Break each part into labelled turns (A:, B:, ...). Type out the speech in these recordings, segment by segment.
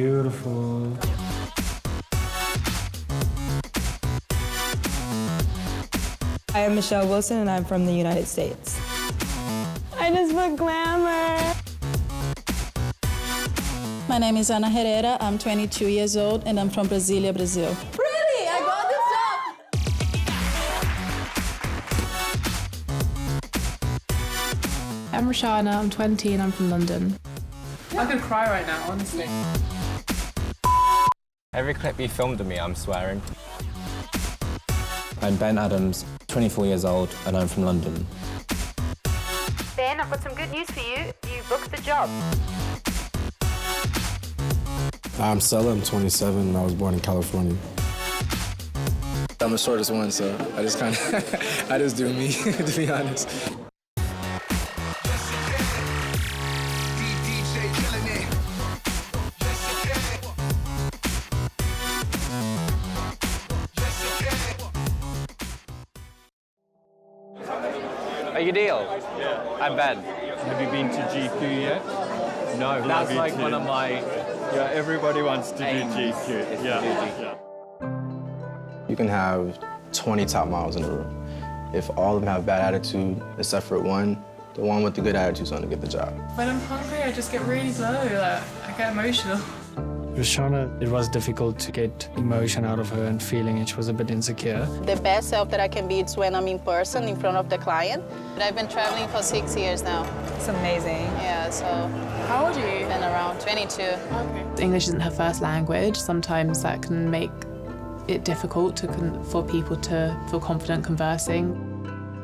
A: beautiful.
B: I am Michelle Wilson, and I'm from the United States. I just put Glamour.
C: My name is Ana Herrera. I'm 22 years old, and I'm from Brasilia, Brazil. Really? I got this job!
D: I'm Roshana, I'm 20 and I'm from London.
E: I could cry right now, honestly.
F: Every clip you filmed of me, I'm swearing.
G: I'm Ben Adams, 24 years old, and I'm from London.
H: Ben, I've got some good news for you. You booked the job.
I: I'm Sella, I'm 27, and I was born in California. I'm the shortest one, so I just kind of, I just do me, to be honest.
F: Are you deal?
J: Yeah.
F: I'm Ben.
J: Have you been to GQ yet?
F: No, that's like one of my...
J: Yeah, everybody wants to do
F: aims
J: GQ.
F: is to
J: Yeah.
F: do GQ.
J: Yeah.
I: You can have 20 top models in a room. If all of them have bad attitude, except for one, the one with the good attitude is going to get the job.
E: When I'm hungry, I just get really low. Like, I get emotional.
A: Roshana, it was difficult to get emotion out of her and feeling, and she was a bit insecure.
C: The best self that I can be is when I'm in person, in front of the client. I've been traveling for 6 years now.
B: It's amazing.
C: Yeah, so
E: How old are you?
C: been around 22.
E: Okay.
D: English isn't her first language. Sometimes that can make it difficult for people to feel confident conversing.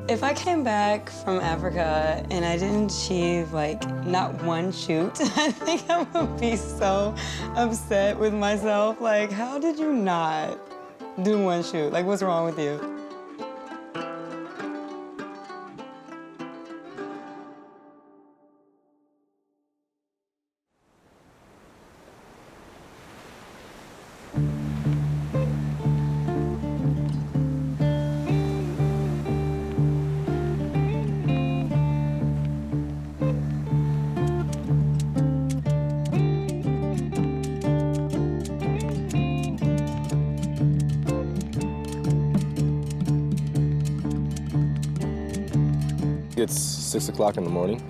B: If I came back from Africa and I didn't achieve, like, not one shoot, I think I would be so upset with myself. Like, how did you not do one shoot? Like, what's wrong with you?
I: It's 6 o'clock in the morning.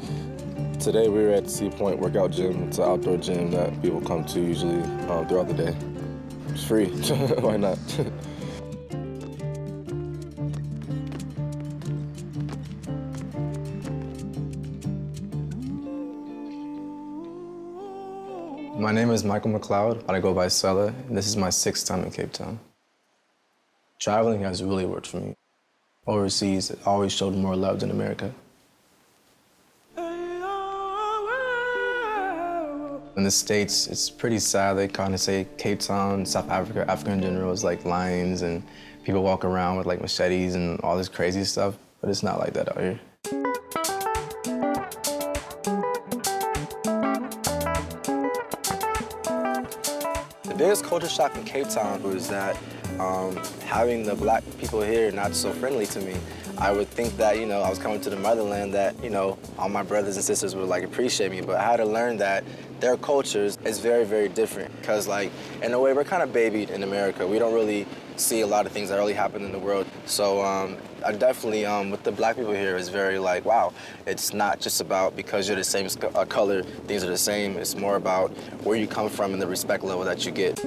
I: Today we were at Sea Point Workout Gym. It's an outdoor gym that people come to usually throughout the day. It's free, why not? My name is Michael McLeod. I go by Sella, and this is my 6th time in Cape Town. Traveling has really worked for me. Overseas, it always showed more love than America. In the States, it's pretty sad. They kind of say Cape Town, South Africa, Africa in general is like lions and people walk around with like machetes and all this crazy stuff, but it's not like that out here. The biggest culture shock in Cape Town was that having the black people here not so friendly to me. I would think that, you know, I was coming to the motherland that, you know, all my brothers and sisters would like appreciate me, but I had to learn that their cultures is very, very different. Because like, in a way, we're kind of babied in America. We don't really see a lot of things that really happen in the world. So I definitely, with the black people here, is very like, wow, it's not just about because you're the same color, things are the same. It's more about where you come from and the respect level that you get.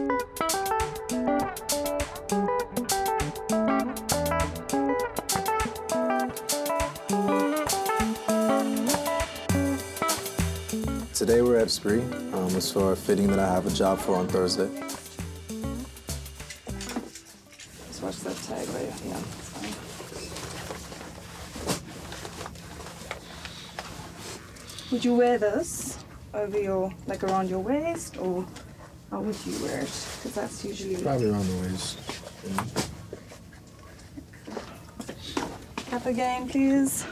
I: Today we're at Spree. It's for a fitting that I have a job for on Thursday.
B: Let's watch that tag right here. Would you wear this over your, like around your waist, or how would you wear it? Because that's usually...
I: Probably around the waist.
B: Cap again, please.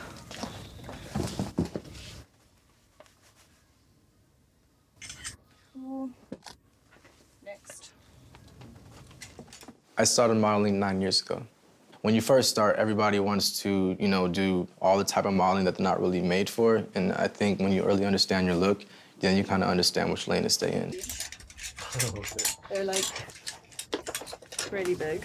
C: Next.
I: I started modeling 9 years ago. When you first start, everybody wants to, you know, do all the type of modeling that they're not really made for. And I think when you really understand your look, then you kind of understand which lane to stay in.
K: They're like pretty big.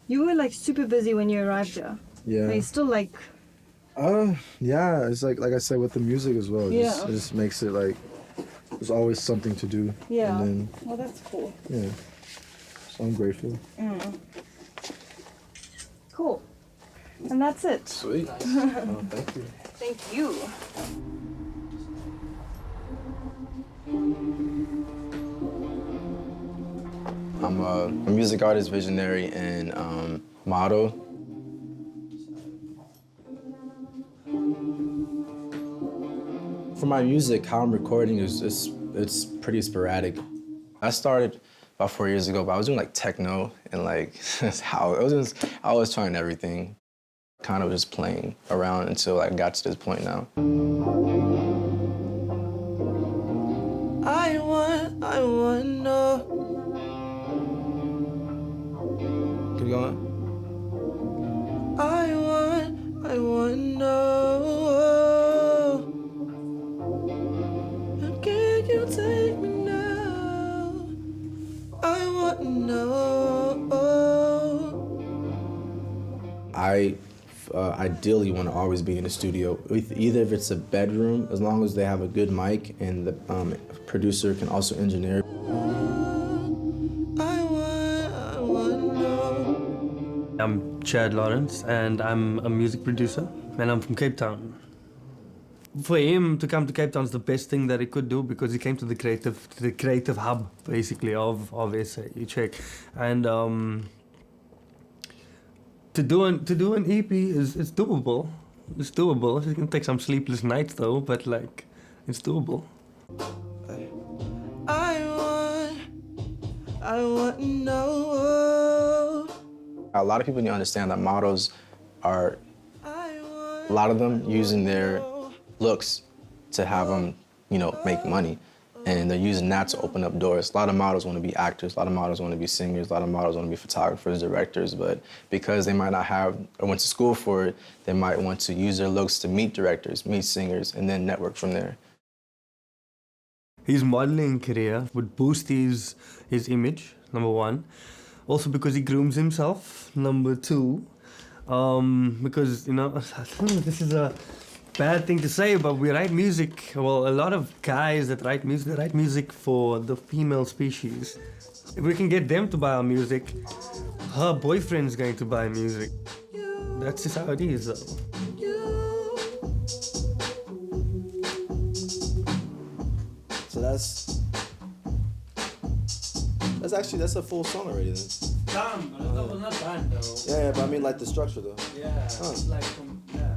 K: You were like super busy when you arrived here.
I: Yeah.
K: But you still like.
I: Yeah. It's like I said with the music as well.
K: Yeah.
I: It just makes it like there's always something to do.
K: Yeah.
I: And then,
K: Well, that's cool.
I: yeah. So I'm grateful.
K: Cool. And that's it.
I: Sweet. Oh, thank you.
K: Thank you.
I: I'm a music artist, visionary, and model. For my music, how I'm recording it's pretty sporadic. I started about 4 years ago, but I was doing like techno and like I was trying everything, kind of just playing around until I got to this point now. I want to know. Keep going. I want to know. Can you take me now? I want to know. I ideally want to always be in the studio, either if it's a bedroom, as long as they have a good mic and the producer can also engineer.
L: I'm Chad Lawrence, and I'm a music producer, and I'm from Cape Town. For him to come to Cape Town is the best thing that he could do because he came to the creative hub, basically, of SA, you check. And to do an EP it's doable. It's doable. It can take some sleepless nights though, but like, it's doable.
I: I want to know. A lot of people need to understand that models are, a lot of them using their looks to have them, make money. And they're using that to open up doors. A lot of models want to be actors, a lot of models want to be singers, a lot of models want to be photographers, directors, but because they might not have or went to school for it, they might want to use their looks to meet directors, meet singers, and then network from there.
L: His modeling career would boost his image, number one. Also because he grooms himself, number two. Because, this is a bad thing to say, but we write music. Well, a lot of guys that write music, they write music for the female species. If we can get them to buy our music, her boyfriend's going to buy music. That's just how it is, though.
I: So that's a full song already then.
L: Done, but that was not done though.
I: Yeah, but I mean like the structure though.
L: Yeah, it's like yeah.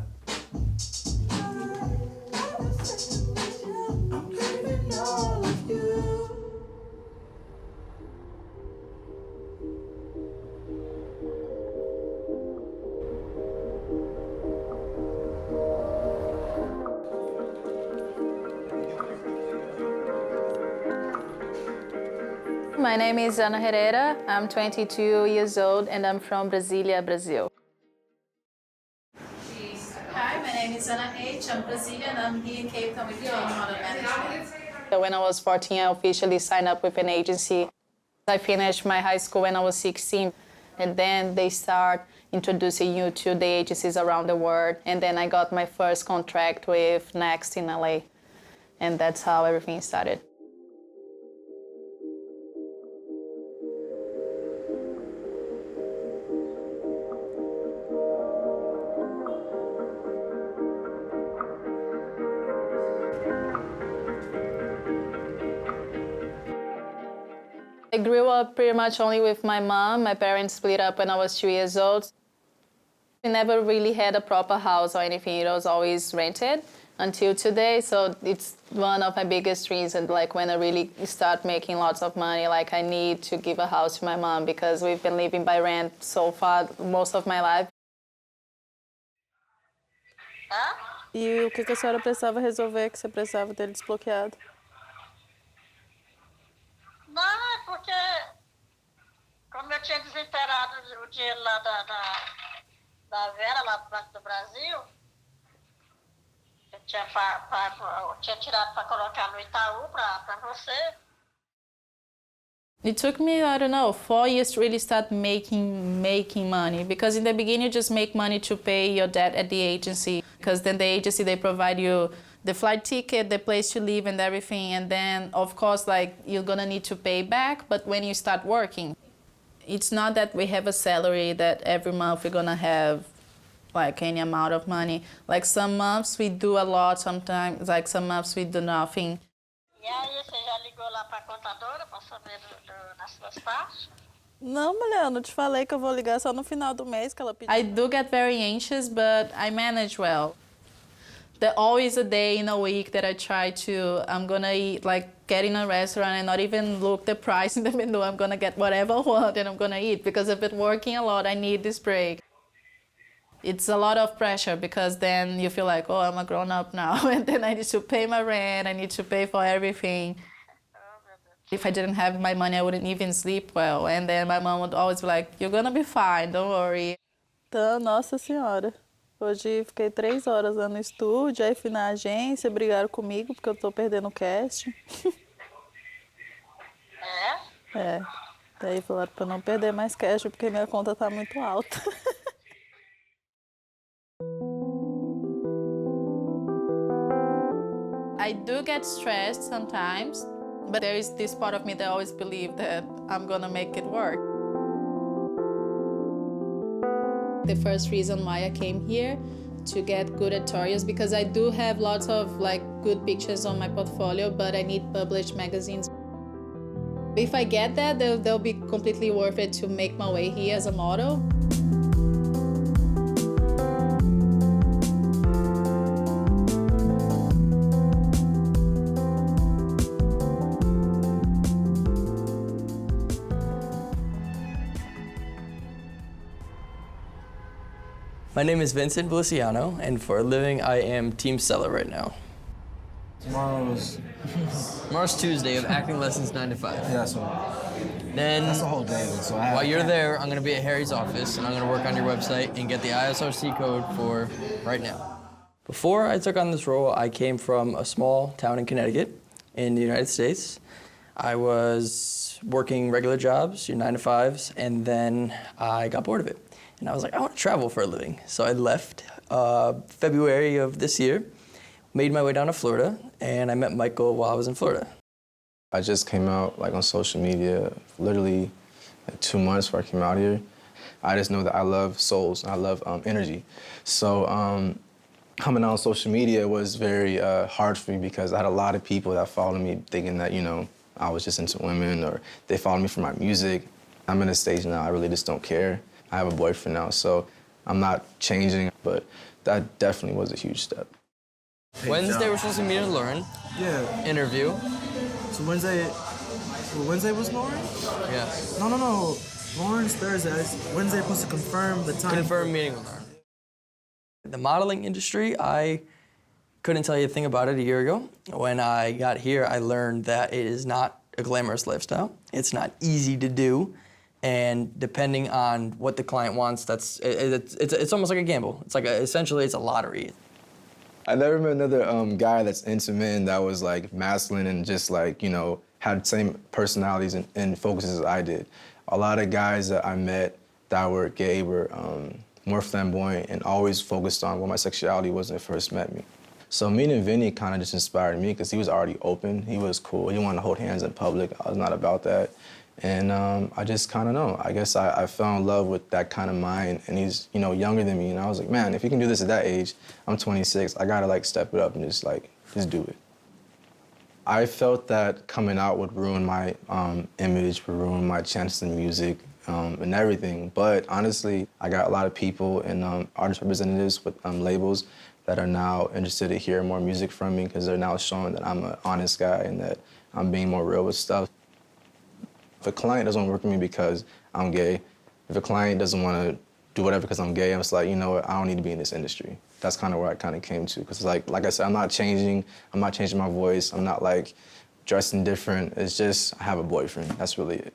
C: My name is Ana Herrera. I'm 22 years old and I'm from Brasilia, Brazil.
D: Hi, my name is Ana H. I'm Brazilian. I'm here in Cape Town with model management.
C: When I was 14, I officially signed up with an agency. I finished my high school when I was 16, and then they start introducing you to the agencies around the world. And then I got my first contract with Next in LA, and that's how everything started. I grew up pretty much only with my mom. My parents split up when I was 2 years old. We never really had a proper house or anything. It was always rented until today. So it's one of my biggest dreams. And like when I really start making lots of money, like I need to give a house to my mom because we've been living by rent so far most of my life.
M: E o que a senhora precisava resolver, que você precisava dele desbloqueado?
N: Não, é porque Como eu tinha desenterrado o dinheiro lá da Vera, lá do Banco do Brasil, eu tinha tirado para colocar no Itaú para você.
C: It took me, I don't know, 4 years to really start making money, because in the beginning you just make money to pay your debt at the agency, because then the agency, they provide you the flight ticket, the place to live and everything, and then of course like you're gonna need to pay back, but when you start working, it's not that we have a salary that every month we're gonna have like any amount of money. Like some months we do a lot, sometimes like some months we do nothing.
N: E aí, você já ligou lá para a contadora para saber das suas taxas?
M: Não, mulher, eu não te falei que eu vou ligar só no final do mês que ela pediu.
C: I do get very anxious, but I manage well. There always a day in a week that I try to, I'm gonna eat, like get in a restaurant and not even look the price in the menu. I'm gonna get whatever I want and I'm gonna eat, because I've been working a lot, I need this break. It's a lot of pressure, because then you feel like, oh, I'm a grown-up now, and then I need to pay my rent, I need to pay for everything. If I didn't have my money, I wouldn't even sleep well. And then my mom would always be like, you're gonna be fine, don't worry.
M: Então, nossa senhora. Hoje fiquei 3 horas lá no estúdio, aí fui na agência, brigaram comigo porque eu tô perdendo o casting. É? Daí falaram pra não perder mais casting porque minha conta tá muito alta.
C: I do get stressed sometimes, but there is this part of me that always believes that I'm gonna make it work. The first reason why I came here to get good editorials, because I do have lots of like good pictures on my portfolio, but I need published magazines. If I get that, they'll be completely worth it to make my way here as a model.
O: My name is Vincent Feliciano, and for a living, I am team seller right now.
I: Tomorrow's
O: Tuesday of acting lessons 9 to 5.
I: Yeah, so
O: Then
I: that's the whole day. So I have,
O: while you're there, I'm gonna be at Harry's office, and I'm gonna work on your website and get the ISRC code for right now. Before I took on this role, I came from a small town in Connecticut, in the United States. I was working regular jobs, your 9 to 5s, and then I got bored of it. And I was like, I want to travel for a living. So I left February of this year, made my way down to Florida, and I met Michael while I was in Florida.
I: I just came out like on social media, literally like 2 months before I came out here. I just know that I love souls, and I love energy. So coming out on social media was very hard for me, because I had a lot of people that followed me thinking that, you know, I was just into women, or they followed me for my music. I'm in a stage now, I really just don't care. I have a boyfriend now, so I'm not changing, but that definitely was a huge step.
O: Wednesday, we're supposed to meet in Lauren.
P: Yeah.
O: Interview.
P: So Wednesday was Lauren?
O: Yeah.
P: No. Lauren's Thursday. Wednesday supposed to confirm the time.
O: Confirm meeting with Lauren. The modeling industry, I couldn't tell you a thing about it a year ago. When I got here, I learned that it is not a glamorous lifestyle. It's not easy to do. And depending on what the client wants, it's almost like a gamble. It's like essentially it's a lottery.
I: I never met another guy that's into men that was like masculine and just like, you know, had the same personalities and focuses as I did. A lot of guys that I met that were gay were more flamboyant and always focused on what my sexuality was when they first met me. So meeting Vinny kind of just inspired me, because he was already open, he was cool, he wanted to hold hands in public. I was not about that. And I just kind of know. I guess I fell in love with that kind of mind, and he's, you know, younger than me, and I was like, man, if he can do this at that age, I'm 26, I gotta like step it up and just do it. I felt that coming out would ruin my image, would ruin my chances in music and everything, but honestly, I got a lot of people and artist representatives with labels that are now interested to hear more music from me, because they're now showing that I'm an honest guy and that I'm being more real with stuff. If a client doesn't want to work with me because I'm gay, if a client doesn't want to do whatever because I'm gay, I'm just like, you know what, I don't need to be in this industry. That's kind of where I kind of came to, because like I said, I'm not changing my voice, I'm not like dressing different, it's just I have a boyfriend, that's really it.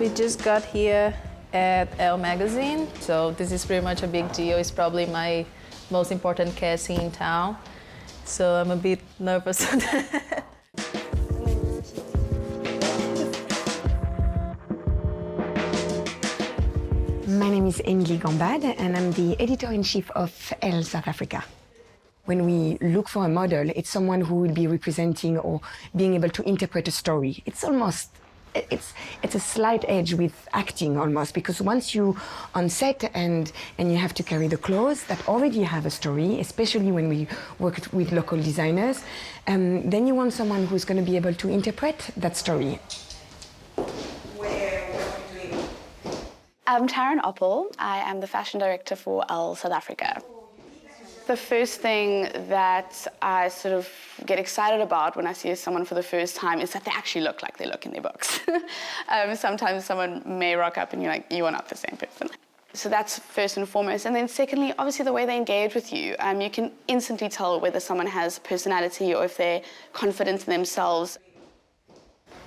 C: We just got here at Elle magazine, so this is pretty much a big deal. It's probably my most important casting in town, so I'm a bit nervous.
Q: My name is Engi Gambad, and I'm the editor-in-chief of Elle South Africa. When we look for a model, it's someone who will be representing or being able to interpret a story. It's almost, it's a slight edge with acting almost, because once you on set and you have to carry the clothes that already have a story, especially when we work with local designers, then you want someone who's going to be able to interpret that story.
R: I'm Taryn Oppel. I am the fashion director for Elle South Africa. The first thing that I sort of get excited about when I see someone for the first time is that they actually look like they look in their books. Sometimes someone may rock up and you're like, you are not the same person. So that's first and foremost. And then secondly, obviously the way they engage with you. You can instantly tell whether someone has personality or if they're confident in themselves.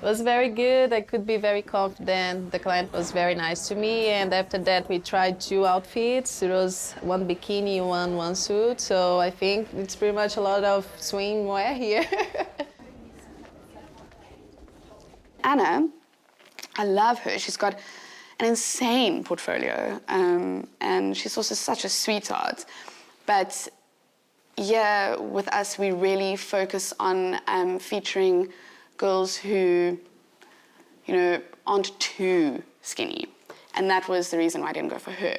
C: It was very good. I could be very confident. The client was very nice to me, and after that we tried 2 outfits. It was 1 bikini, one suit, so I think it's pretty much a lot of swimwear here.
R: Anna, I love her. She's got an insane portfolio, and she's also such a sweetheart. But yeah, with us we really focus on featuring girls who, you know, aren't too skinny. And that was the reason why I didn't go for her.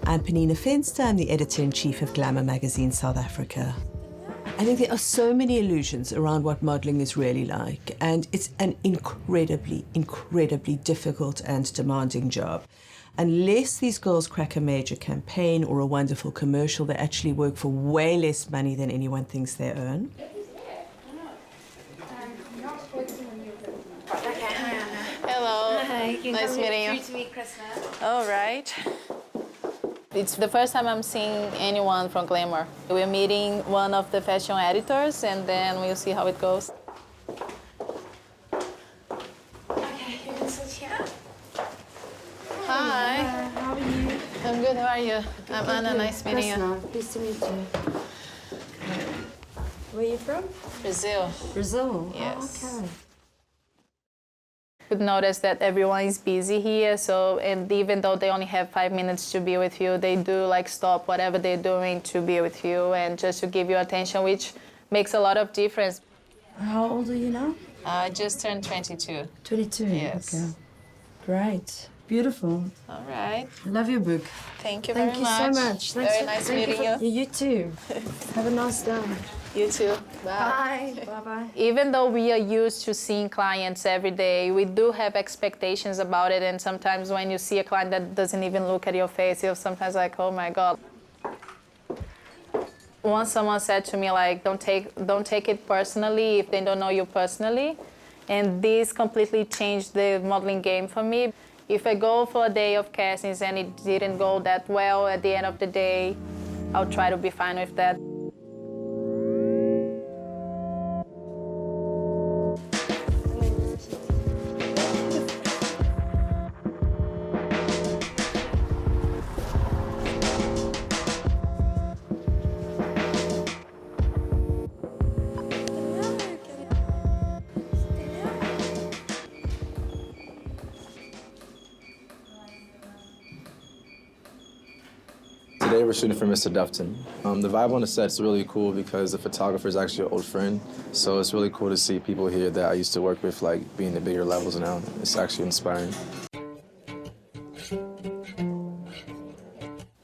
S: I'm Penina Fenster. I'm the editor-in-chief of Glamour magazine South Africa. I think there are so many illusions around what modelling is really like, and it's an incredibly, incredibly difficult and demanding job. Unless these girls crack a major campaign or a wonderful commercial, they actually work for way less money than anyone thinks they earn.
C: Hello.
T: Hi.
C: Nice meeting you.
T: To meet Krishna.
C: All right. It's the first time I'm seeing anyone from Glamour. We're meeting one of the fashion editors, and then we'll see how it goes.
T: Okay, you can sit here.
C: Hi.
T: How are you?
C: I'm good. How are you? I'm Anna. Nice meeting you.
T: Nice to meet you. Where are you from?
C: Brazil.
T: Brazil?
C: Yes.
T: Oh, okay.
C: Could notice that everyone is busy here, so, and even though they only have 5 minutes to be with you, they do like stop whatever they're doing to be with you and just to give you attention, which makes a lot of difference.
T: How old are you now?
C: I just turned 22.
T: 22?
C: Yes.
T: Okay. Great. Beautiful.
C: All right.
T: Love your book.
C: Thank you very much.
T: Thank you so much.
C: Very nice meeting you.
T: You too. Have a nice day.
C: You too. Bye.
T: Bye. Bye-bye.
C: Even though we are used to seeing clients every day, we do have expectations about it, and sometimes when you see a client that doesn't even look at your face, you're sometimes like, oh my God. Once someone said to me, like, don't take it personally if they don't know you personally, and this completely changed the modeling game for me. If I go for a day of castings and it didn't go that well, at the end of the day, I'll try to be fine with that.
I: Today we're shooting for Mr. Dufton. The vibe on the set's really cool because the photographer is actually an old friend, so it's really cool to see people here that I used to work with, like, being at bigger levels now. It's actually inspiring.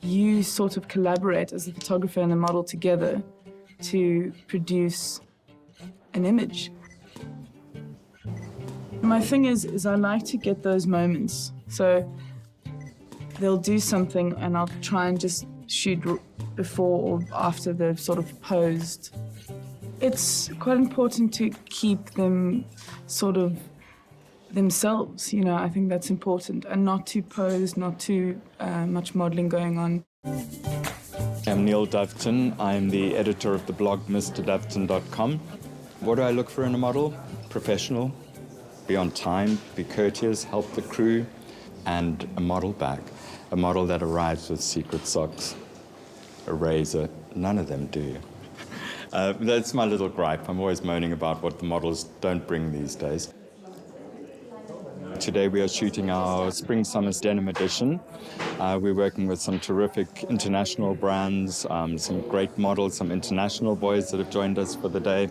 U: You sort of collaborate as the photographer and the model together to produce an image. My thing is I like to get those moments. So they'll do something and I'll try and just shoot before or after they've sort of posed. It's quite important to keep them sort of themselves, you know, I think that's important, and not to pose, not too much modelling going on.
J: I'm Neil Doveton. I'm the editor of the blog MrDoveton.com. What do I look for in a model? Professional, be on time, be courteous, help the crew, and a model bag. A model that arrives with secret socks, a razor. None of them do. That's my little gripe. I'm always moaning about what the models don't bring these days. Today we are shooting our Spring/Summer Denim edition. We're working with some terrific international brands, some great models, some international boys that have joined us for the day.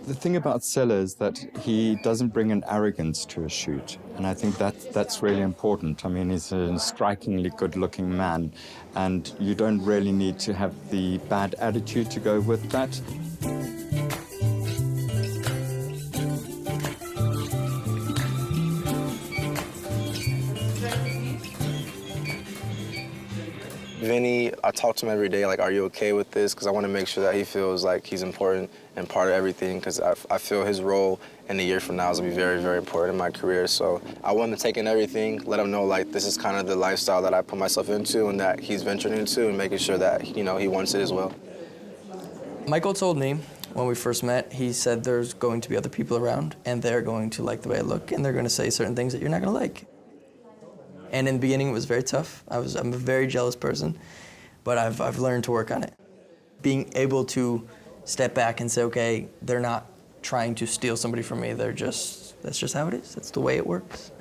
J: The thing about Sela is that he doesn't bring an arrogance to a shoot, and I think that's really important. I mean, he's a strikingly good-looking man, and you don't really need to have the bad attitude to go with that.
I: Vinny, I talk to him every day, like, are you okay with this? Because I want to make sure that he feels like he's important and part of everything, because I feel his role in a year from now is going to be very, very important in my career. So I want him to take in everything, let him know, like, this is kind of the lifestyle that I put myself into and that he's venturing into, and making sure that, you know, he wants it as well.
O: Michael told me when we first met, he said there's going to be other people around, and they're going to like the way I look, and they're going to say certain things that you're not going to like. And in the beginning, it was very tough. I'm a very jealous person, but I've learned to work on it. Being able to step back and say, okay, they're not trying to steal somebody from me. That's just how it is. That's the way it works.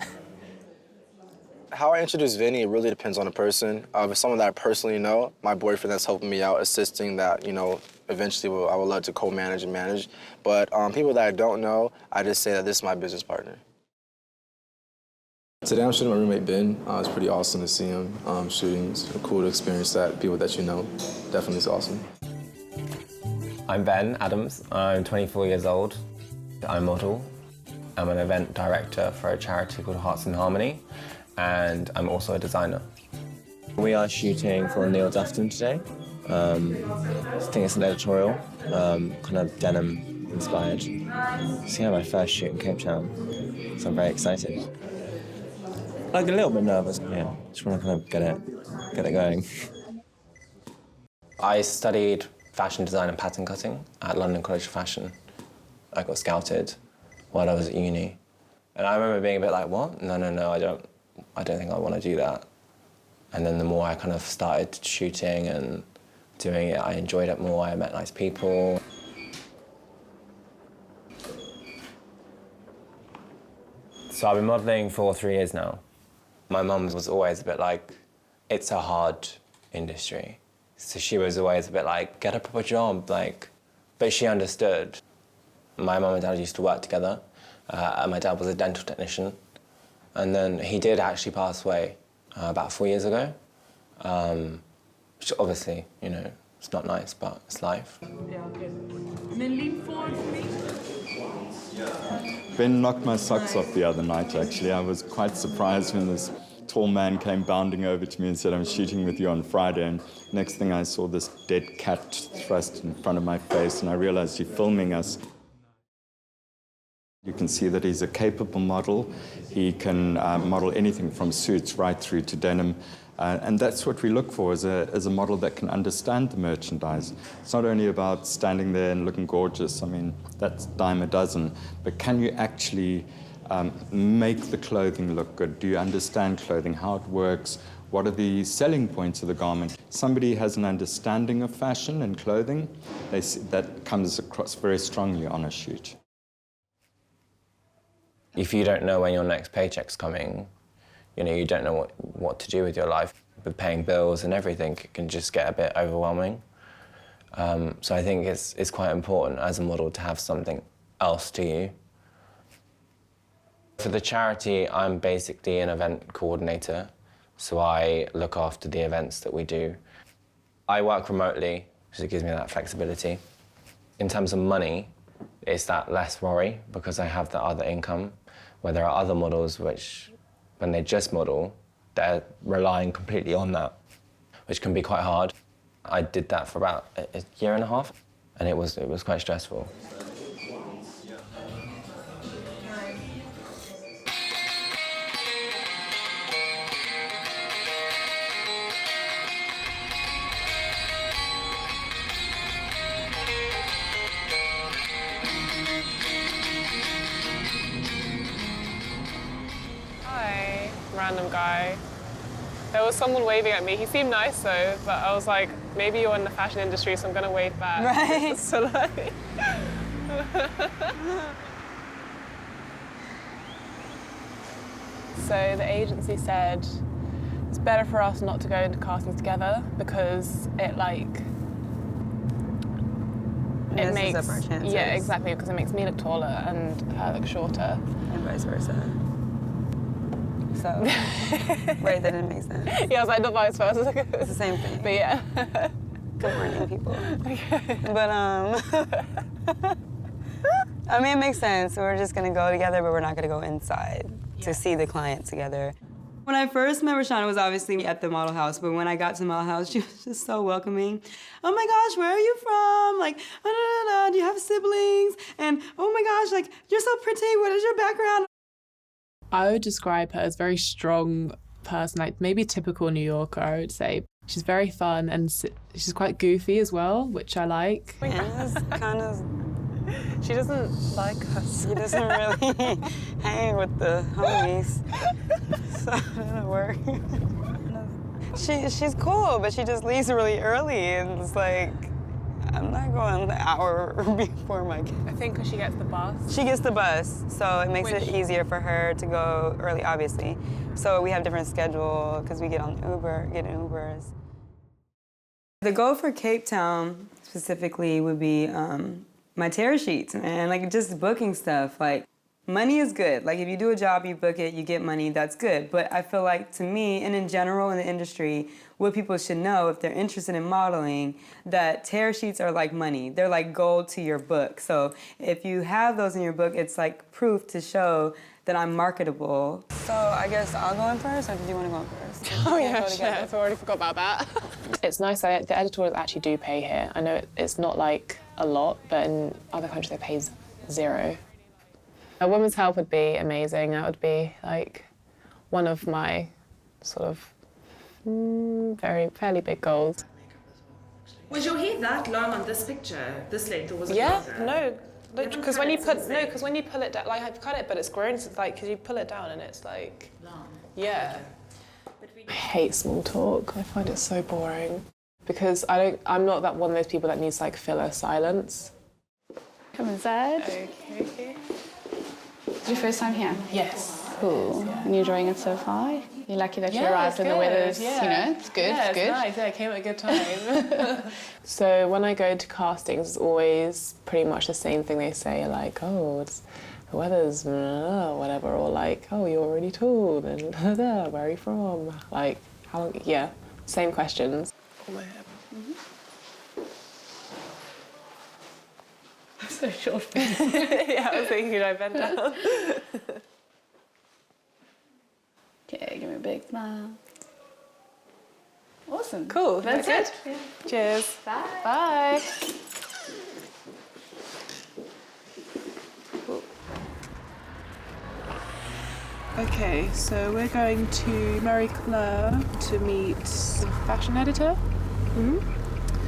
I: How I introduce Vinny, it really depends on the person. If it's someone that I personally know, my boyfriend that's helping me out, assisting, that, you know, eventually I would love to co-manage and manage. But people that I don't know, I just say that this is my business partner. Today I'm shooting my roommate Ben. It's pretty awesome to see him shooting. It's cool to experience that, people that you know. Definitely is awesome.
F: I'm Ben Adams. I'm 24 years old. I model. I'm an event director for a charity called Hearts in Harmony, and I'm also a designer.
G: We are shooting for Neil Doveton today. I think it's an editorial, kind of denim inspired. It's my first shoot in Cape Town, so I'm very excited. Like a little bit nervous, yeah. Just want to kind of get it going.
F: I studied fashion design and pattern cutting at London College of Fashion. I got scouted while I was at uni. And I remember being a bit like, what? No, I don't think I want to do that. And then the more I kind of started shooting and doing it, I enjoyed it more. I met nice people. So I've been modelling for 3 years now. My mum was always a bit like, it's a hard industry. So she was always a bit like, get a proper job, like, but she understood. My mum and dad used to work together, and my dad was a dental technician. And then he did actually pass away about 4 years ago, which obviously, you know, it's not nice, but it's life.
U: Yeah, okay. And then lean forward for me.
J: Ben knocked my socks off the other night, actually. I was quite surprised when this tall man came bounding over to me and said, I'm shooting with you on Friday. And next thing I saw this dead cat thrust in front of my face, and I realized he's filming us. You can see that he's a capable model. He can model anything from suits right through to denim. And that's what we look for as a model that can understand the merchandise. It's not only about standing there and looking gorgeous. I mean, that's a dime a dozen. But can you actually make the clothing look good? Do you understand clothing, how it works? What are the selling points of the garment? Somebody has an understanding of fashion and clothing, that comes across very strongly on a shoot.
F: If you don't know when your next paycheck's coming, you know, you don't know what to do with your life. With paying bills and everything, it can just get a bit overwhelming. So I think it's quite important as a model to have something else to you. For the charity, I'm basically an event coordinator, so I look after the events that we do. I work remotely, because it gives me that flexibility. In terms of money, it's that less worry, because I have that other income, where there are other models which, when they just model, they're relying completely on that, which can be quite hard. I did that for about a year and a half, and it was quite stressful.
H: Hi, random guy. There was someone waving at me. He seemed nice though, but I was like, maybe you're in the fashion industry, so I'm gonna wave back.
B: Right.
H: So like... So the agency said it's better for us not to go into castings together because it
B: Messes
H: makes
B: up our chances.
H: Yeah, exactly, because it makes me look taller and her look shorter.
B: And vice versa. So, right, that didn't make sense.
H: Yeah, I was like, not vice versa.
B: It's the same thing.
H: But yeah.
B: Good morning, people. Okay. But, I mean, it makes sense. We're just gonna go together, but we're not gonna go inside to see the client together. When I first met Roshana, it was obviously at the model house, but when I got to the model house, she was just so welcoming. Oh my gosh, where are you from? Like, do you have siblings? And oh my gosh, like, you're so pretty, what is your background?
D: I would describe her as a very strong person, like maybe a typical New Yorker, I would say. She's very fun and she's quite goofy as well, which I like.
B: Anna's kind of...
H: She doesn't like us.
B: She doesn't really hang with the homies. So it doesn't work. She's cool, but she just leaves really early, and it's like, I'm not going the hour before my kid.
H: I think because she gets the bus.
B: She gets the bus, so it makes it easier for her to go early, obviously. So we have different schedule because we get in Ubers. The goal for Cape Town specifically would be my tear sheets, man, like just booking stuff. Like, money is good. Like, if you do a job, you book it, you get money, that's good. But I feel like, to me, and in general in the industry, what people should know if they're interested in modeling, that tear sheets are like money. They're like gold to your book. So if you have those in your book, it's like proof to show that I'm marketable. So I guess I'll go in first, or did you want to go in first?
H: Oh yeah, shit, I've already forgot about that.
V: It's nice that the editorials actually do pay here. I know it's not like a lot, but in other countries they pay zero. A woman's help would be amazing. That would be like one of my sort of fairly big goals.
W: Was your hair that long on this picture, this length, or was it longer?
H: No, because when you pull it down, like I've cut it, but it's grown. So it's like because you pull it down and it's like long. Yeah.
V: I hate small talk. I find it so boring because I'm not that one of those people that needs like filler silence.
R: Come inside.
H: Okay.
R: Is your first time here?
V: Yes.
R: Cool.
V: Yes, yeah.
R: And you're enjoying it so far? You're lucky that you arrived and the weather's, it's good.
V: Yeah,
R: it's good.
V: Nice. Yeah, I came at a good time. So when I go to castings, it's always pretty much the same thing they say, like, oh, the weather's whatever, or like, oh, you're already tall, and where are you from? Like, how long? Yeah, same questions.
H: Pull my hair.
V: I'm so short.
H: Yeah, I was thinking, could I bend down?
R: Okay, give me a big smile. Awesome.
H: Cool,
R: That's
H: it.
R: Yeah.
H: Cheers.
R: Bye.
H: Bye.
D: Okay, so we're going to Marie Claire to meet the fashion editor.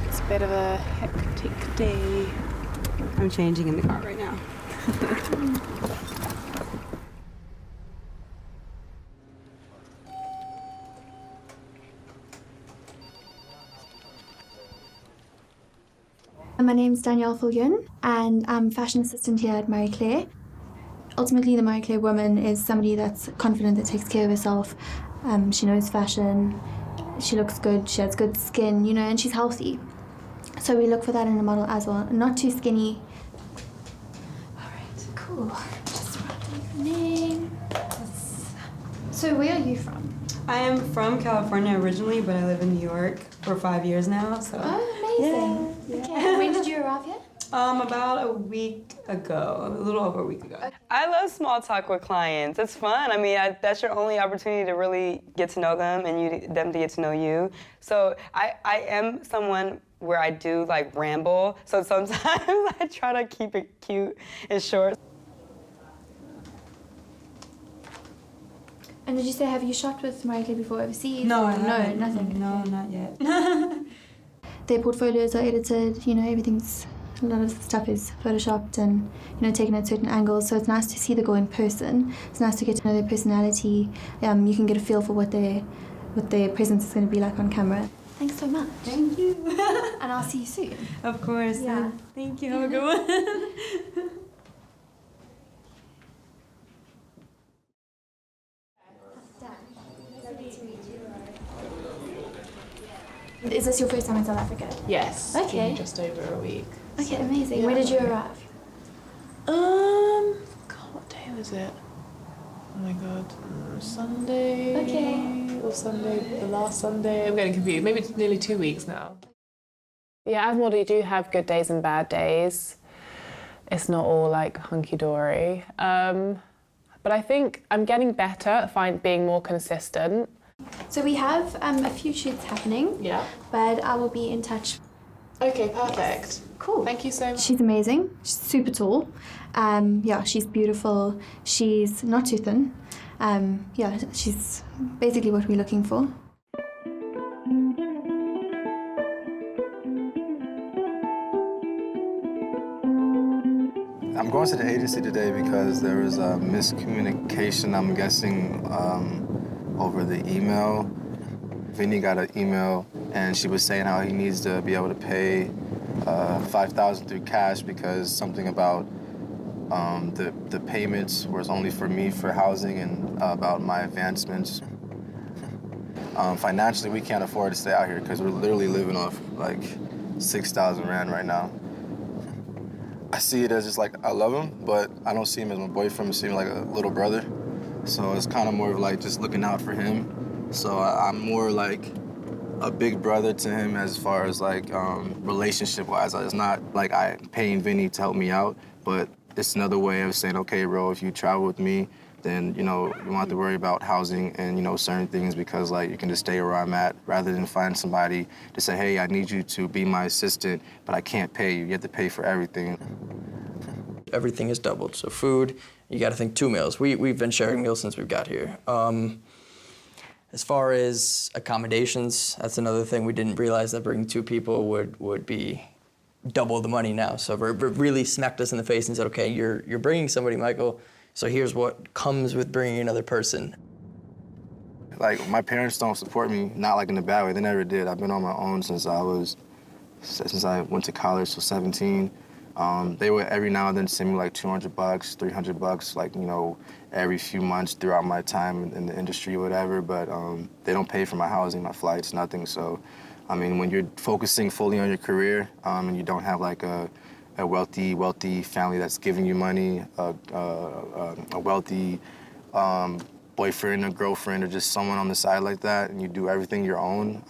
D: It's a bit of a hectic day.
B: I'm changing in the car right now.
X: My name's Danielle Fulgun, and I'm fashion assistant here at Marie Claire. Ultimately, the Marie Claire woman is somebody that's confident, that takes care of herself. She knows fashion, she looks good, she has good skin, you know, and she's healthy. So we look for that in a model as well. Not too skinny. All right, cool. Just writing your name. So where are you from?
B: I am from California originally, but I live in New York for 5 years now. So.
X: Oh, amazing.
B: Yeah.
X: Okay. When did you arrive here?
B: About a week ago, a little over a week ago. I love small talk with clients. It's fun. I mean, that's your only opportunity to really get to know them and them to get to know you. So I am someone where I do like ramble. So sometimes I try to keep it cute and short.
X: And did you say, have you shot with Marie Claire before overseas?
B: No,
X: or
B: I haven't.
X: Nothing.
B: No, not yet.
X: Their portfolios are edited, you know, a lot of the stuff is photoshopped and, you know, taken at certain angles, so it's nice to see the girl in person. It's nice to get to know their personality. You can get a feel for what their presence is going to be like on camera. Thanks so much.
B: Thank you.
X: And I'll see you soon.
B: Of course.
X: Yeah.
B: Thank you. Have a good one.
X: Is this your first time in South Africa?
V: Yes.
X: Okay.
V: Just over a week.
X: Okay,
V: So,
X: amazing.
V: yeah.
X: When did you arrive?
V: God, what day was it? Oh my God, Sunday.
X: Okay.
V: Or Sunday, the last Sunday. I'm getting confused. Maybe it's nearly 2 weeks now. Yeah, as a model, you do have good days and bad days. It's not all like hunky-dory. But I think I'm getting better at being more consistent.
X: So we have a few shoots happening.
V: Yeah.
X: But I will be in touch.
V: Okay, perfect.
X: Yes. Cool.
V: Thank you so much.
X: She's amazing. She's super tall. Yeah, she's beautiful. She's not too thin. Yeah, she's basically what we're looking for.
I: I'm going to the agency today because there was a miscommunication, I'm guessing, over the email. Vinny got an email and she was saying how he needs to be able to pay $5,000 through cash because something about the payments was only for me for housing and about my advancements. Financially, we can't afford to stay out here because we're literally living off like 6,000 Rand right now. I see it as just like, I love him, but I don't see him as my boyfriend, I see him like a little brother. So it's kind of more of like just looking out for him. So I'm more like a big brother to him as far as like relationship-wise. It's not like I'm paying Vinny to help me out, but it's another way of saying, okay, bro, if you travel with me, then, you know, you won't have to worry about housing and, you know, certain things because, like, you can just stay where I'm at rather than find somebody to say, hey, I need you to be my assistant, but I can't pay you. You have to pay for everything.
O: Everything is doubled. So food, you got to think 2 meals. We've been sharing meals since we've got here. As far as accommodations, that's another thing. We didn't realize that bringing 2 people would be double the money now. So it really smacked us in the face and said, okay, you're bringing somebody, Michael, so here's what comes with bringing another person.
I: Like, my parents don't support me, not like in a bad way. They never did. I've been on my own since I went to college, so 17. They would every now and then send me like $200, $300, like, you know, every few months throughout my time in the industry or whatever, but they don't pay for my housing, my flights, nothing. So, I mean, when you're focusing fully on your career and you don't have like a wealthy family that's giving you money, a wealthy boyfriend or girlfriend or just someone on the side like that, and you do everything your own,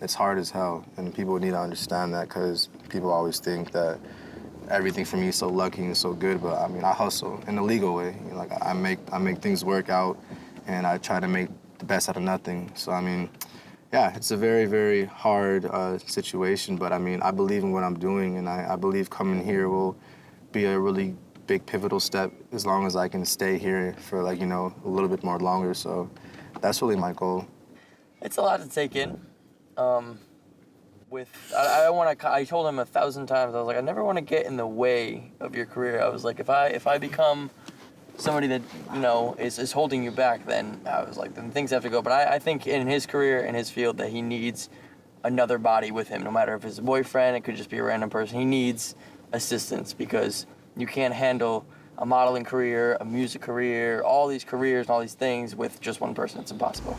I: it's hard as hell. And people need to understand that because people always think that everything for me is so lucky and so good, but I mean, I hustle in a legal way. You know, like I make things work out, and I try to make the best out of nothing. So I mean, yeah, it's a very, very hard situation, but I mean, I believe in what I'm doing, and I believe coming here will be a really big pivotal step as long as I can stay here for, like, you know, a little bit more longer. So that's really my goal.
O: It's a lot to take in. I told him 1,000 times, I was like, I never want to get in the way of your career. I was like, if I become somebody that, you know, is holding you back, then I was like, then things have to go. But I think in his career, in his field, that he needs another body with him, no matter if it's a boyfriend, it could just be a random person. He needs assistance because you can't handle a modeling career, a music career, all these careers and all these things with just one person. It's impossible.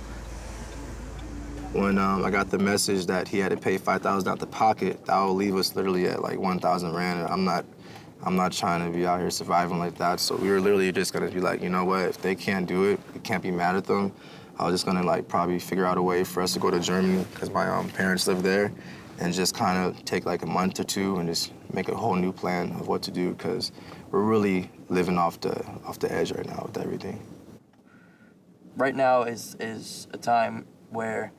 I: When I got the message that he had to pay 5,000 out the pocket, that will leave us literally at like 1,000 Rand. And I'm not trying to be out here surviving like that. So we were literally just gonna be like, you know what, if they can't do it, we can't be mad at them. I was just gonna like probably figure out a way for us to go to Germany because my parents live there and just kind of take like a month or two and just make a whole new plan of what to do because we're really living off the edge right now with everything.
O: Right now is a time where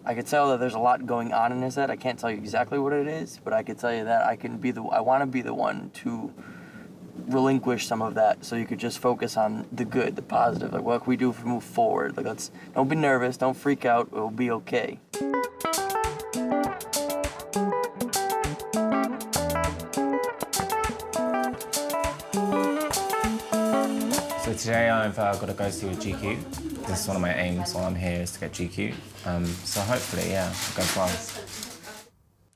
O: I could tell that there's a lot going on in his head. I can't tell you exactly what it is, but I could tell you that I want to be the one to relinquish some of that so you could just focus on the good, the positive. Like, what can we do to move forward? Like, don't be nervous, don't freak out, it'll be okay.
F: So today I've got to go see a GQ. This is one of my aims while I'm here is to get GQ. So hopefully, yeah, I'll go far.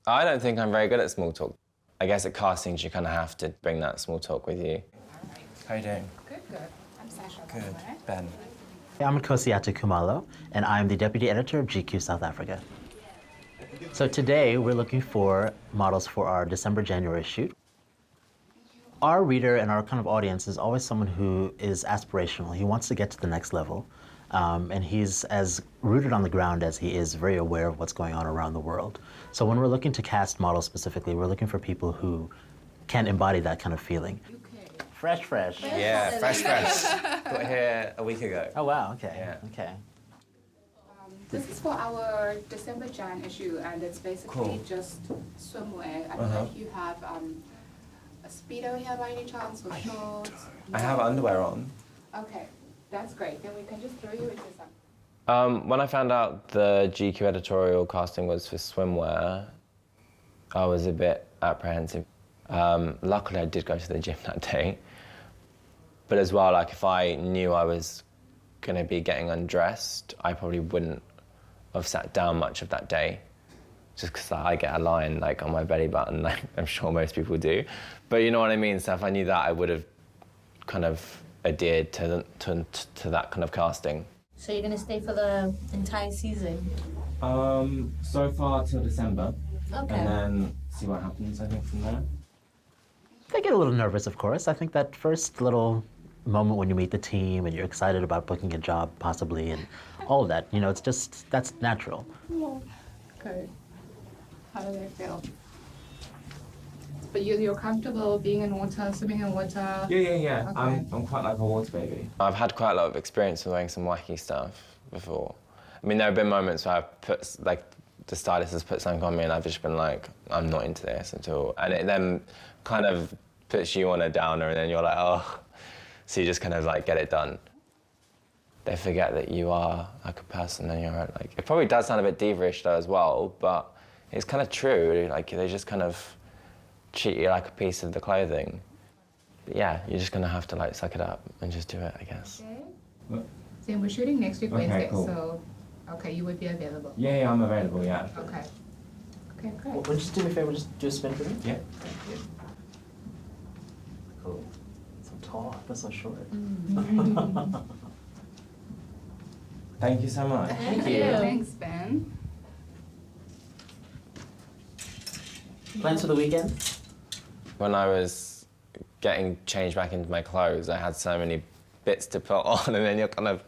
F: I don't think I'm very good at small talk. I guess at castings you kind of have to bring that small talk with you. How you doing?
A: Good. I'm Sasha.
F: Good. Ben.
E: I'm Nkosiata Kumalo, and I'm the Deputy Editor of GQ South Africa. So today we're looking for models for our December-January shoot. Our reader and our kind of audience is always someone who is aspirational. He wants to get to the next level, and he's as rooted on the ground as he is very aware of what's going on around the world. So when we're looking to cast models specifically, we're looking for people who can embody that kind of feeling. Fresh.
F: Yeah, fresh. Got here a week ago.
E: Oh, wow, okay.
F: Yeah.
E: Okay.
A: This is for our December Jan issue, and it's basically just swimwear. I don't know if you have a Speedo here by any chance, or shorts?
F: I have underwear on.
A: Okay, that's great. Then we can just throw you into some.
F: When I found out the GQ editorial casting was for swimwear, I was a bit apprehensive. Luckily, I did go to the gym that day. But as well, like if I knew I was gonna be getting undressed, I probably wouldn't have sat down much of that day. Just because I get a line like on my belly button, like I'm sure most people do. But you know what I mean? So if I knew that, I would have kind of adhered to that kind of casting.
K: So you're gonna stay for the entire season?
F: So far till December.
K: Okay.
F: And then see what happens, I think, from there.
E: They get a little nervous, of course. I think that first little moment when you meet the team and you're excited about booking a job, possibly, and all of that, you know, it's just, that's natural.
A: Okay. How do they feel? But you're comfortable being in water, swimming in water?
F: Yeah.
A: Okay.
F: I'm quite like a water baby. I've had quite a lot of experience with wearing some wacky stuff before. I mean, there have been moments where I've put, like, the stylist has put something on me and I've just been like, I'm not into this at all. And it then kind of puts you on a downer and then you're like, oh. So you just kind of like get it done. They forget that you are like a person and you're like, it probably does sound a bit diva-ish though as well, but it's kind of true. Like they just kind of treat you like a piece of the clothing. But yeah, you're just gonna have to like suck it up and just do it, I guess.
A: Okay. So we're shooting next week
F: Okay,
A: Wednesday,
F: cool.
A: so okay, you would be available.
F: Yeah, I'm available, yeah.
A: Okay. Okay, great.
E: Well, just do me a favor, just do a spin for me?
F: Yeah.
A: Thank you.
E: Cool. So tall, I feel so short.
F: Thank you so much.
E: Thank you.
A: Thanks, Ben.
E: Plans for the weekend?
F: When I was getting changed back into my clothes, I had so many bits to put on, and then you're kind of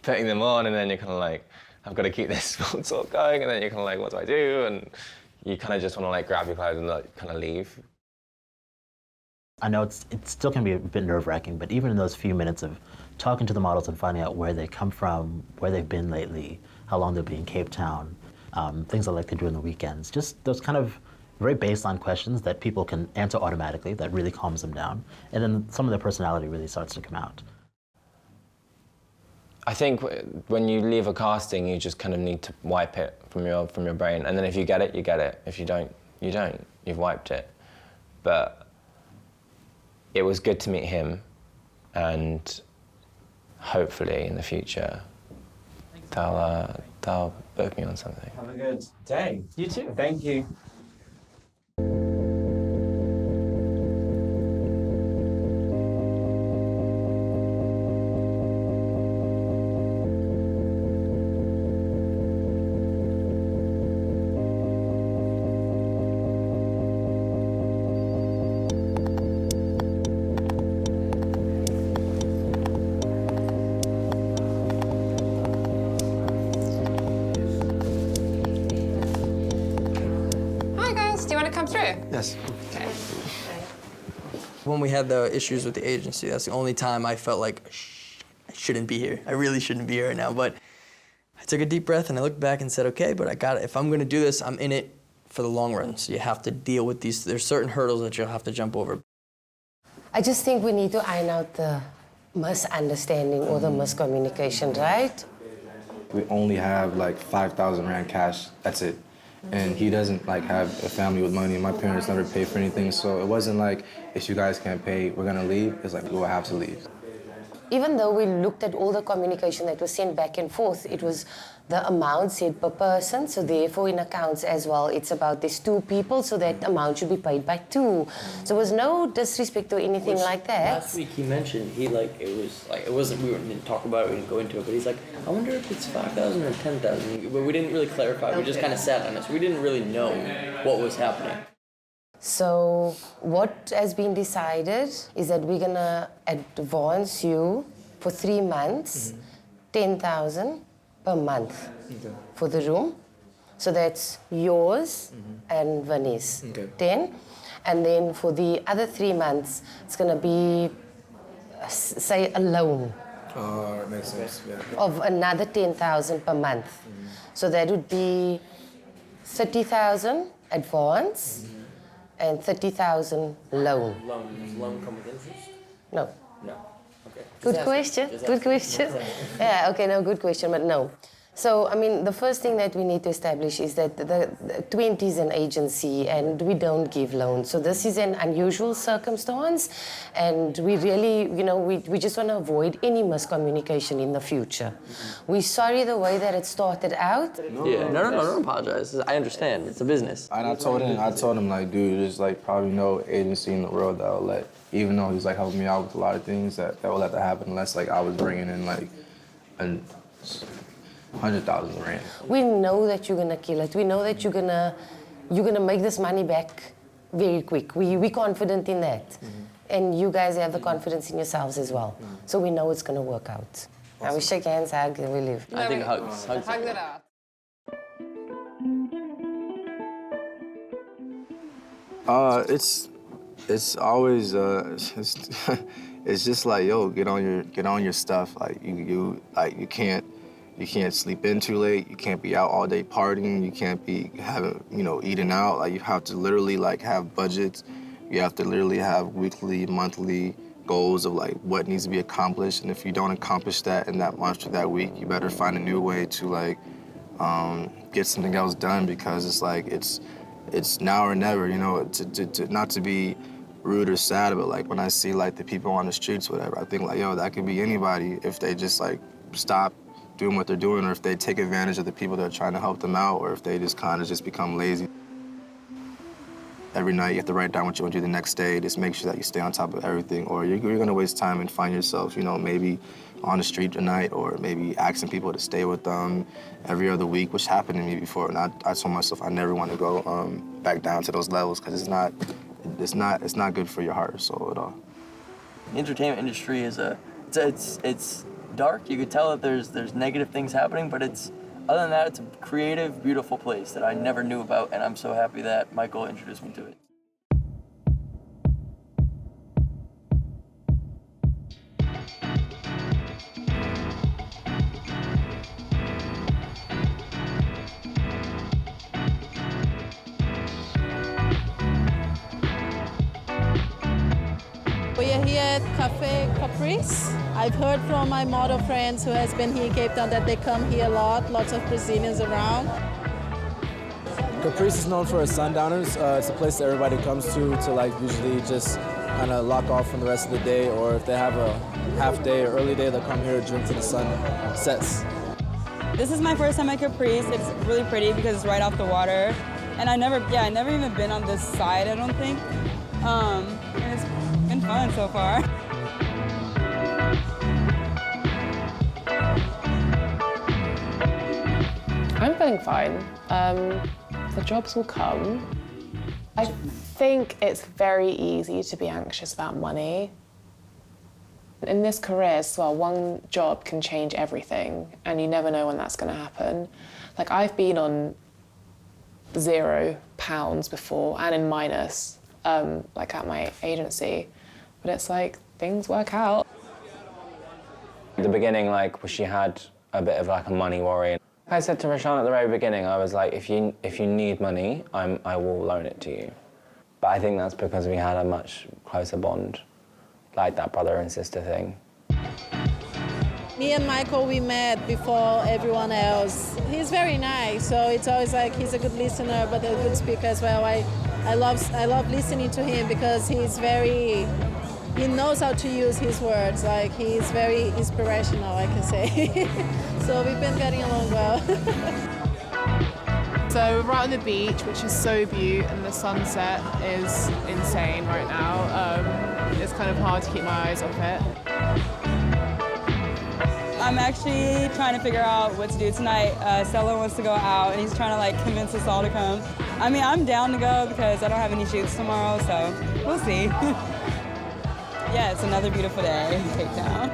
F: putting them on, and then you're kind of like, I've got to keep this small talk going, and then you're kind of like, what do I do? And you kind of just want to like grab your clothes and like kind of leave.
E: I know it still can be a bit nerve-wracking, but even in those few minutes of talking to the models and finding out where they come from, where they've been lately, how long they'll be in Cape Town, things I like to do on the weekends, just those kind of very baseline questions that people can answer automatically, that really calms them down, and then some of their personality really starts to come out.
F: I think when you leave a casting, you just kind of need to wipe it from your brain, and then if you get it, you get it. If you don't, you don't. You've wiped it. But it was good to meet him, and hopefully in the future they'll book me on something. Have a good day.
E: You too.
F: Thank you.
L: Hi guys, do you want to come through?
I: Yes.
L: Okay.
O: When we had the issues with the agency, that's the only time I felt like, I shouldn't be here. I really shouldn't be here right now. But I took a deep breath and I looked back and said, okay, but I got it. If I'm gonna do this, I'm in it for the long run. So you have to deal with these, there's certain hurdles that you'll have to jump over.
L: I just think we need to iron out the misunderstanding or the miscommunication, right?
I: We only have like 5,000 Rand cash, that's it. And he doesn't like have a family with money. My parents never paid for anything, so it wasn't like, if you guys can't pay, we're gonna leave. It's like, we'll have to leave.
L: Even though we looked at all the communication that was sent back and forth, it was the amount said per person, so therefore in accounts as well, it's about these 2 people, so that amount should be paid by 2. So there was no disrespect or anything like that.
O: Last week he mentioned, it wasn't, we didn't talk about it, we didn't go into it, but he's like, I wonder if it's 5,000 or 10,000. But we didn't really clarify, we just kind of sat on it, so we didn't really know what was happening.
L: So what has been decided is that we're gonna advance you for 3 months, 10,000 per month for the room. So that's yours and Vanessa's 10. And then for the other 3 months, it's gonna be, say, a loan.
I: Oh, that makes sense, yeah.
L: Of another 10,000 per month. So that would be 30,000 advance and 30,000 loan.
O: Loan come with interest?
L: No.
O: No. Okay.
L: Good question. Good question. Yeah, okay, no, good question, but no. So, I mean, the first thing that we need to establish is that the 20 is an agency and we don't give loans. So this is an unusual circumstance and we really, you know, we just want to avoid any miscommunication in the future. We're sorry the way that it started out.
O: Yeah, no, don't apologize. I understand, it's a business.
I: And I told him like, dude, there's like probably no agency in the world that will let, even though he's like helping me out with a lot of things, that will let that happen unless like I was bringing in like 100,000 Rand.
L: We know that you're gonna kill it. We know that you're gonna make this money back very quick. We're confident in that. And you guys have the confidence in yourselves as well. So we know it's gonna work out. Awesome. And we shake hands, hug, and we leave.
O: I think hugs.
W: Hug it out.
I: It's always it's just like, yo, get on your stuff. Like you can't sleep in too late. You can't be out all day partying. You can't be eating out. Like you have to literally like have budgets. You have to literally have weekly, monthly goals of like what needs to be accomplished. And if you don't accomplish that in that month or that week, you better find a new way to like get something else done, because it's like it's now or never. You know, to not to be rude or sad, but like when I see like the people on the streets, whatever, I think like, yo, that could be anybody if they just like stop doing what they're doing, or if they take advantage of the people that are trying to help them out, or if they just kind of just become lazy. Every night you have to write down what you want to do the next day. Just make sure that you stay on top of everything, or you're going to waste time and find yourself, maybe on the street tonight, or maybe asking people to stay with them every other week, which happened to me before. And I told myself I never want to go back down to those levels, because it's not good for your heart or soul at all.
O: The entertainment industry is it's dark. You could tell that there's negative things happening, but other than that, it's a creative, beautiful place that I never knew about, and I'm so happy that Michael introduced me to it.
M: We are here at Cafe Caprice. I've heard from my model friends who has been here in Cape Town that they come here a lot, lots of Brazilians around.
N: Caprice is known for its sundowners. It's a place that everybody comes to like usually just kind of lock off from the rest of the day, or if they have a half day or early day, they'll come here to drink till the sun sets.
B: This is my first time at Caprice. It's really pretty because it's right off the water. And I never even been on this side, I don't think. And it's been fun so far.
V: I'm feeling fine. The jobs will come. I think it's very easy to be anxious about money. In this career as well, one job can change everything, and you never know when that's going to happen. Like, I've been on £0 before and in minus, like at my agency. but it's like things work out.
F: At the beginning, like, she had a bit of like a money worry. I said to Rashaan at the very beginning, I was like, if you need money, I will loan it to you. But I think that's because we had a much closer bond, like that brother and sister thing.
M: Me and Michael, we met before everyone else. He's very nice, so it's always like he's a good listener, but a good speaker as well. I love listening to him because he knows how to use his words. Like, he's very inspirational, I can say. So we've been getting along well.
D: So we're right on the beach, which is so beautiful, and the sunset is insane right now. It's kind of hard to keep my eyes off it.
B: I'm actually trying to figure out what to do tonight. Stella wants to go out, and he's trying to like convince us all to come. I mean, I'm down to go because I don't have any shoots tomorrow, so we'll see. Yeah, it's another beautiful day in Cape Town.